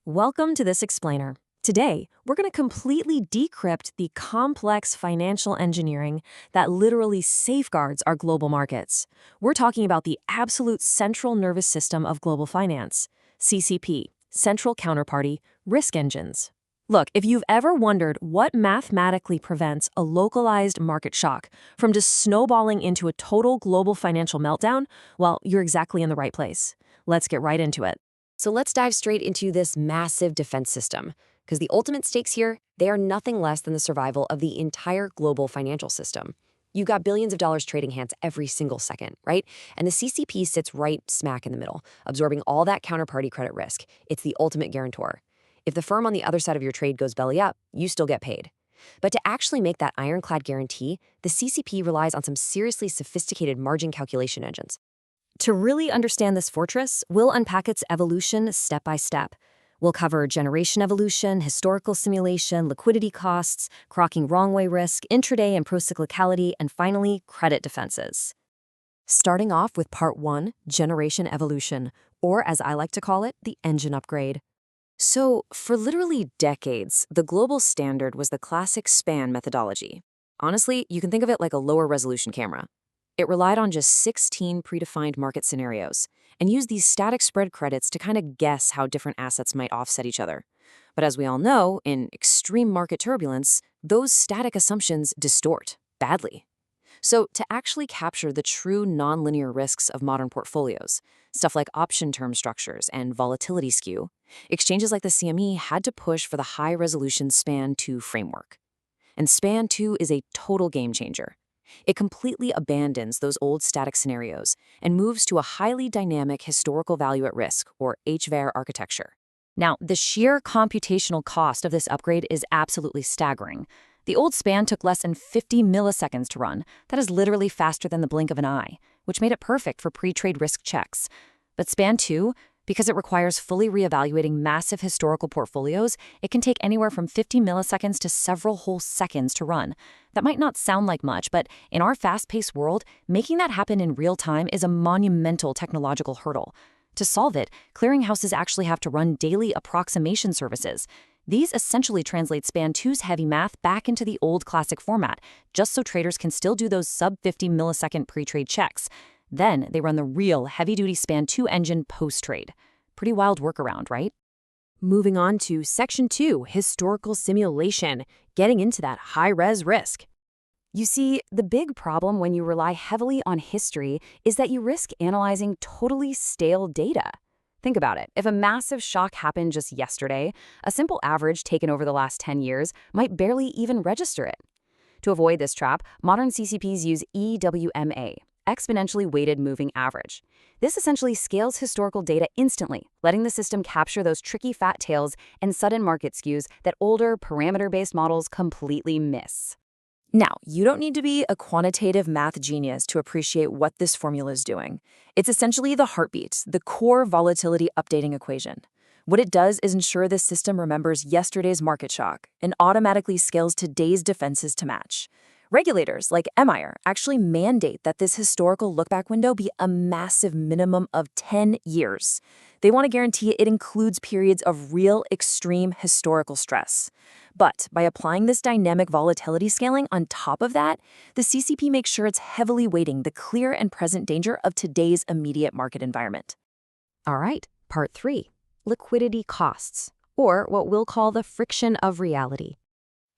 Welcome to this explainer. Today, we're going to completely decrypt the complex financial engineering that literally safeguards our global markets. We're talking about the absolute central nervous system of global finance, CCP, central counterparty, risk engines. Look, if you've ever wondered what mathematically prevents a localized market shock from just snowballing into a total global financial meltdown, well, you're exactly in the right place. Let's get right into it. So let's dive straight into this massive defense system, because the ultimate stakes here, they are nothing less than the survival of the entire global financial system. You've got billions of dollars trading hands every single second, right? And the CCP sits right smack in the middle, absorbing all that counterparty credit risk. It's the ultimate guarantor. If the firm on the other side of your trade goes belly up, you still get paid. But to actually make that ironclad guarantee, the CCP relies on some seriously sophisticated margin calculation engines. To really understand this fortress, we'll unpack its evolution step by step. We'll cover generation evolution, historical simulation, liquidity costs, crocking wrong-way risk, intraday and procyclicality, and finally, credit defenses. Starting off with Part 1, generation evolution, or as I like to call it, the engine upgrade. So, for literally decades, the global standard was the classic span methodology. Honestly, you can think of it like a lower resolution camera. It relied on just 16 predefined market scenarios and used these static spread credits to kind of guess how different assets might offset each other. But as we all know, in extreme market turbulence, those static assumptions distort badly. So to actually capture the true nonlinear risks of modern portfolios, stuff like option term structures and volatility skew, exchanges like the CME had to push for the high-resolution Span 2 framework. And Span 2 is a total game changer. It completely abandons those old static scenarios and moves to a highly dynamic historical value at risk, or HVAR architecture. Now, the sheer computational cost of this upgrade is absolutely staggering. The old span took less than 50 milliseconds to run. That is literally faster than the blink of an eye, which made it perfect for pre-trade risk checks. But Span 2, because it requires fully reevaluating massive historical portfolios, it can take anywhere from 50 milliseconds to several whole seconds to run. That might not sound like much, but in our fast-paced world, making that happen in real time is a monumental technological hurdle. To solve it, clearinghouses actually have to run daily approximation services. These essentially translate Span 2's heavy math back into the old classic format, just so traders can still do those sub-50 millisecond pre-trade checks. Then they run the real heavy-duty Span 2 engine post-trade. Pretty wild workaround, right? Moving on to Section 2, historical simulation, getting into that high-res risk. You see, the big problem when you rely heavily on history is that you risk analyzing totally stale data. Think about it. If a massive shock happened just yesterday, a simple average taken over the last 10 years might barely even register it. To avoid this trap, modern CCPs use EWMA, exponentially weighted moving average. This essentially scales historical data instantly, letting the system capture those tricky fat tails and sudden market skews that older parameter-based models completely miss. Now, you don't need to be a quantitative math genius to appreciate what this formula is doing. It's essentially the heartbeat, the core volatility updating equation. What it does is ensure this system remembers yesterday's market shock and automatically scales today's defenses to match. Regulators like EMIR actually mandate that this historical look-back window be a massive minimum of 10 years. They want to guarantee it includes periods of real extreme historical stress. But by applying this dynamic volatility scaling on top of that, the CCP makes sure it's heavily weighting the clear and present danger of today's immediate market environment. All right, Part 3, liquidity costs, or what we'll call the friction of reality.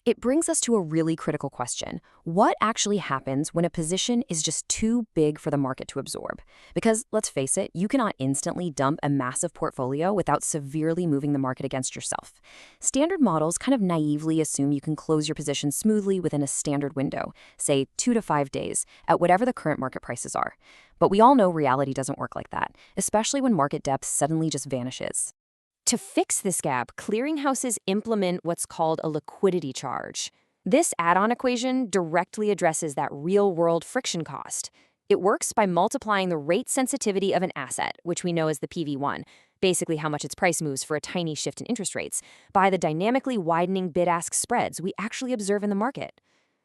It brings us to a really critical question. What actually happens when a position is just too big for the market to absorb? Because, let's face it, you cannot instantly dump a massive portfolio without severely moving the market against yourself. Standard models kind of naively assume you can close your position smoothly within a standard window, say 2 to 5 days, at whatever the current market prices are. But we all know reality doesn't work like that, especially when market depth suddenly just vanishes. To fix this gap, clearinghouses implement what's called a liquidity charge. This add-on equation directly addresses that real-world friction cost. It works by multiplying the rate sensitivity of an asset, which we know as the PV1, basically how much its price moves for a tiny shift in interest rates, by the dynamically widening bid-ask spreads we actually observe in the market.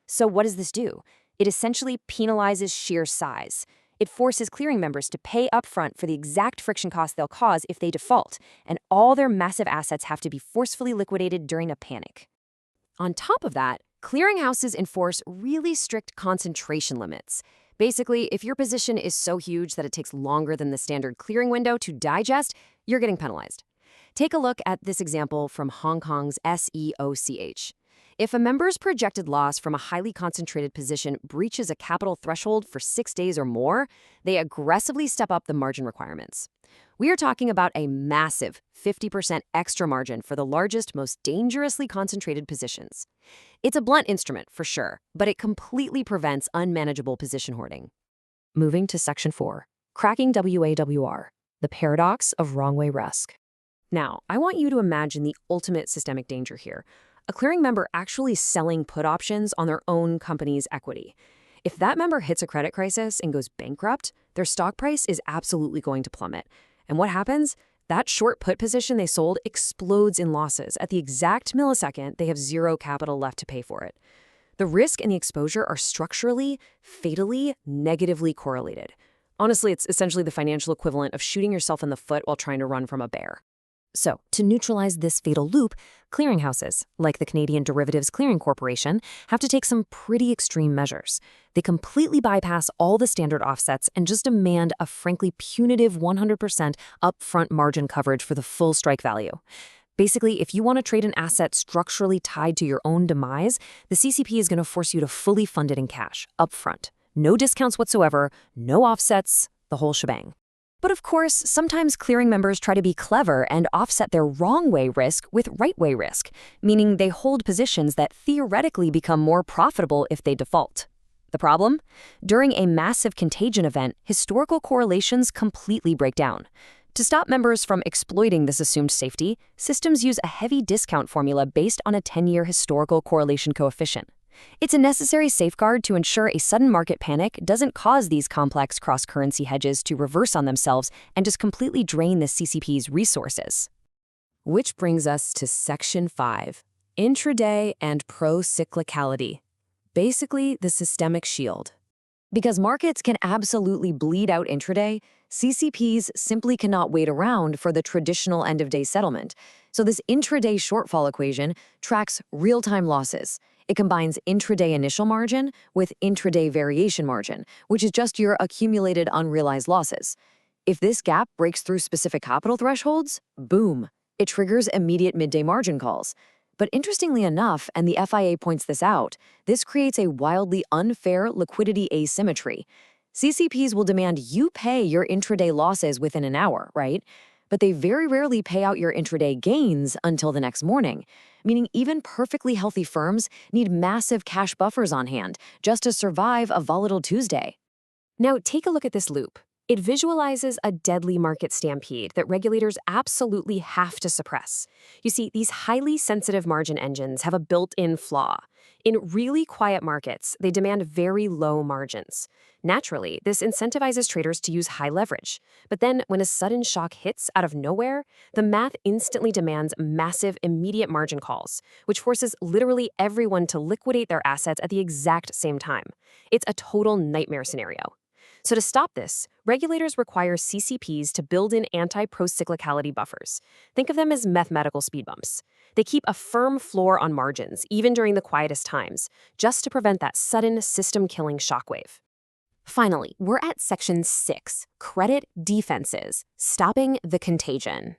So what does this do? It essentially penalizes sheer size. It forces clearing members to pay upfront for the exact friction costs they'll cause if they default, and all their massive assets have to be forcefully liquidated during a panic. On top of that, clearinghouses enforce really strict concentration limits. Basically, if your position is so huge that it takes longer than the standard clearing window to digest, you're getting penalized. Take a look at this example from Hong Kong's SEOCH. If a member's projected loss from a highly concentrated position breaches a capital threshold for 6 days or more, they aggressively step up the margin requirements. We are talking about a massive 50% extra margin for the largest, most dangerously concentrated positions. It's a blunt instrument, for sure, but it completely prevents unmanageable position hoarding. Moving to Section 4, Cracking WAWR, the Paradox of Wrong-Way Risk. Now, I want you to imagine the ultimate systemic danger here. A clearing member actually selling put options on their own company's equity. If that member hits a credit crisis and goes bankrupt, their stock price is absolutely going to plummet. And what happens? That short put position they sold explodes in losses. At the exact millisecond, they have zero capital left to pay for it. The risk and the exposure are structurally, fatally, negatively correlated. Honestly, it's essentially the financial equivalent of shooting yourself in the foot while trying to run from a bear. So, to neutralize this fatal loop, clearinghouses, like the Canadian Derivatives Clearing Corporation, have to take some pretty extreme measures. They completely bypass all the standard offsets and just demand a frankly punitive 100% upfront margin coverage for the full strike value. Basically, if you want to trade an asset structurally tied to your own demise, the CCP is going to force you to fully fund it in cash, upfront. No discounts whatsoever, no offsets, the whole shebang. But of course, sometimes clearing members try to be clever and offset their wrong-way risk with right-way risk, meaning they hold positions that theoretically become more profitable if they default. The problem? During a massive contagion event, historical correlations completely break down. To stop members from exploiting this assumed safety, systems use a heavy discount formula based on a 10-year historical correlation coefficient. It's a necessary safeguard to ensure a sudden market panic doesn't cause these complex cross-currency hedges to reverse on themselves and just completely drain the CCP's resources. Which brings us to Section 5, Intraday and Pro-Cyclicality. Basically, the systemic shield. Because markets can absolutely bleed out intraday, CCPs simply cannot wait around for the traditional end-of-day settlement. So this intraday shortfall equation tracks real-time losses. It combines intraday initial margin with intraday variation margin, which is just your accumulated unrealized losses. If this gap breaks through specific capital thresholds, boom, it triggers immediate midday margin calls. But interestingly enough, and the FIA points this out, this creates a wildly unfair liquidity asymmetry. CCPs will demand you pay your intraday losses within an hour, right? But they very rarely pay out your intraday gains until the next morning, meaning even perfectly healthy firms need massive cash buffers on hand just to survive a volatile Tuesday. Now, take a look at this loop. It visualizes a deadly market stampede that regulators absolutely have to suppress. You see, these highly sensitive margin engines have a built-in flaw. In really quiet markets, they demand very low margins. Naturally, this incentivizes traders to use high leverage. But then, when a sudden shock hits out of nowhere, the math instantly demands massive immediate margin calls, which forces literally everyone to liquidate their assets at the exact same time. It's a total nightmare scenario. So to stop this, regulators require CCPs to build in anti-procyclicality buffers. Think of them as mathematical speed bumps. They keep a firm floor on margins, even during the quietest times, just to prevent that sudden system-killing shockwave. Finally, we're at Section 6, Credit Defenses, Stopping the Contagion.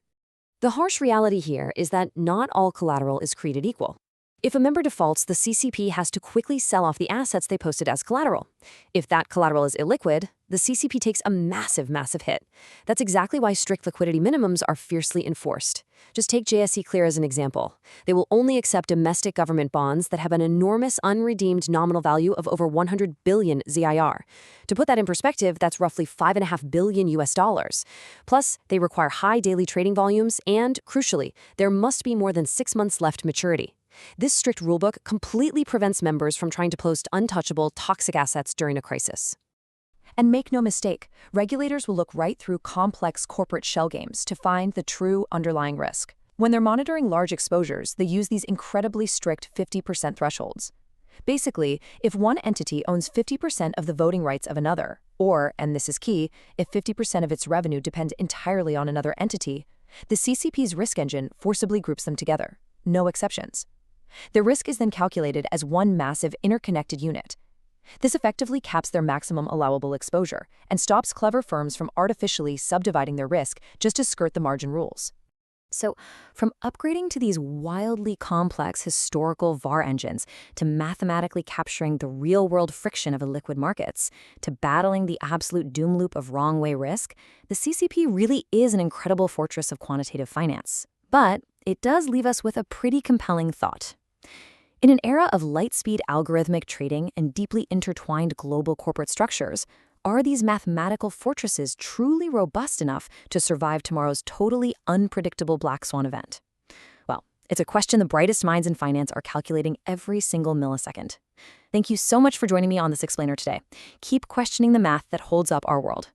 The harsh reality here is that not all collateral is created equal. If a member defaults, the CCP has to quickly sell off the assets they posted as collateral. If that collateral is illiquid, the CCP takes a massive hit. That's exactly why strict liquidity minimums are fiercely enforced. Just take JSE Clear as an example. They will only accept domestic government bonds that have an enormous unredeemed nominal value of over 100 billion ZIR. To put that in perspective, that's roughly $5.5 billion US dollars. Plus, they require high daily trading volumes and, crucially, there must be more than 6 months left maturity. This strict rulebook completely prevents members from trying to post untouchable, toxic assets during a crisis. And make no mistake, regulators will look right through complex corporate shell games to find the true underlying risk. When they're monitoring large exposures, they use these incredibly strict 50% thresholds. Basically, if one entity owns 50% of the voting rights of another, Or, and this is key, if 50% of its revenue depends entirely on another entity, the CCP's risk engine forcibly groups them together. No exceptions. The risk is then calculated as one massive interconnected unit. This effectively caps their maximum allowable exposure and stops clever firms from artificially subdividing their risk just to skirt the margin rules. So, from upgrading to these wildly complex historical VAR engines, to mathematically capturing the real-world friction of illiquid markets, to battling the absolute doom loop of wrong-way risk, the CCP really is an incredible fortress of quantitative finance. But it does leave us with a pretty compelling thought. In an era of light-speed algorithmic trading and deeply intertwined global corporate structures, are these mathematical fortresses truly robust enough to survive tomorrow's totally unpredictable black swan event? Well, it's a question the brightest minds in finance are calculating every single millisecond. Thank you so much for joining me on this explainer today. Keep questioning the math that holds up our world.